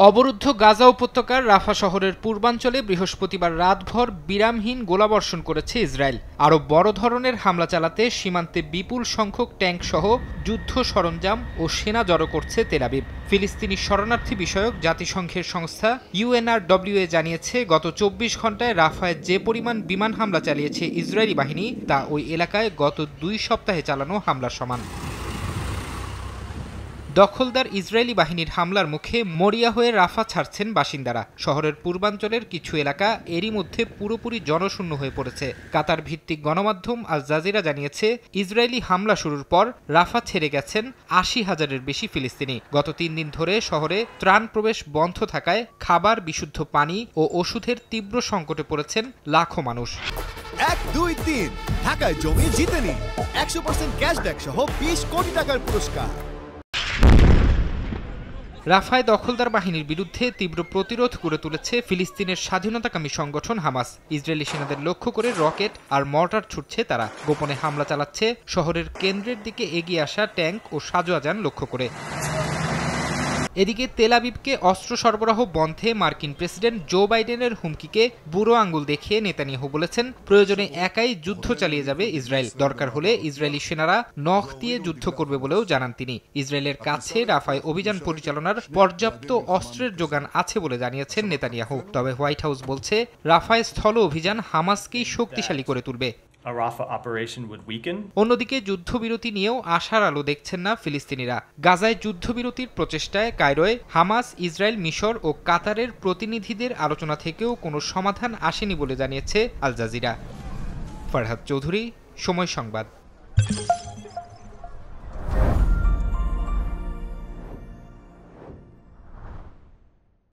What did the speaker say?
অবরুদ্ধ গাজা উপত্যকার রাফা শহরের পূর্বাঞ্চলে বৃহস্পতিবার রাতভর বিরামহীন গোলাবর্ষণ করেছে ইসরায়েল। আরও বড় ধরনের হামলা চালাতে সীমান্তে বিপুল সংখ্যক ট্যাঙ্কসহ যুদ্ধ সরঞ্জাম ও সেনা জড়ো করছে তেল আবিব। ফিলিস্তিনি শরণার্থী বিষয়ক জাতিসংঘের সংস্থা UNRWA জানিয়েছে, গত ২৪ ঘণ্টায় রাফায় যে পরিমাণ বিমান হামলা চালিয়েছে ইসরায়েলি বাহিনী তা ওই এলাকায় গত ২ সপ্তাহে চালানো হামলার সমান। দখলদার ইসরায়েলি বাহিনীর হামলার মুখে মরিয়া হয়ে রাফা ছাড়ছেন বাসিন্দারা। শহরের পূর্বাঞ্চলের কিছু এলাকা এরই মধ্যে পুরোপুরি জনশূন্য হয়ে পড়েছে। কাতার ভিত্তিক গণমাধ্যম আল জাজিরা জানিয়েছে, ইসরায়েলি হামলা শুরুর পর রাফা ছেড়ে গেছেন ৮০,০০০-এর বেশি ফিলিস্তিনি। গত ৩ দিন ধরে শহরে ত্রাণ প্রবেশ বন্ধ থাকায় খাবার, বিশুদ্ধ পানি ও ওষুধের তীব্র সংকটে পড়েছেন লাখো মানুষ। ১-২-৩ ঢাকায় জমি জিতে নিন ১০০% ক্যাশব্যাক সহ ২০ কোটি টাকার পুরস্কার। রাফায় দখলদার বাহিনীর বিরুদ্ধে তীব্র প্রতিরোধ গড়ে তুলেছে ফিলিস্তিনের স্বাধীনতাকামী সংগঠন হামাস। ইসরায়েলি সেনাদের লক্ষ্য করে রকেট আর মর্টার ছুটছে তারা। গোপনে হামলা চালাচ্ছে শহরের কেন্দ্রের দিকে এগিয়ে আসা ট্যাঙ্ক ও সাজোয়াজান লক্ষ্য করে। এদিকে তেল আবিবকে অস্ত্র সরবরাহ বন্ধে মার্কিন প্রেসিডেন্ট জো বাইডেনের হুমকিকে বুড়ো আঙ্গুল দেখিয়ে নেতানিয়াহু বলেছেন, প্রয়োজনে একাই যুদ্ধ চালিয়ে যাবে ইসরায়েল। দরকার হলে ইসরায়েলি সেনারা নখ দিয়ে যুদ্ধ করবে বলেও জানান তিনি। ইসরায়েলের কাছে রাফায় অভিযান পরিচালনার পর্যাপ্ত অস্ত্রের যোগান আছে বলে জানিয়েছেন নেতানিয়াহু। তবে হোয়াইট হাউস বলছে, রাফায় স্থল অভিযান হামাসকেই শক্তিশালী করে তুলবে। অন্যদিকে যুদ্ধবিরতি নিয়েও আশার আলো দেখছেন না ফিলিস্তিনিরা। গাজায় যুদ্ধবিরতির প্রচেষ্টায় কায়রোয় হামাস, ইসরায়েল, মিশর ও কাতারের প্রতিনিধিদের আলোচনা থেকেও কোনো সমাধান আসেনি বলে জানিয়েছে আল জাজিরা। ফারহাদ চৌধুরী, সময় সংবাদ।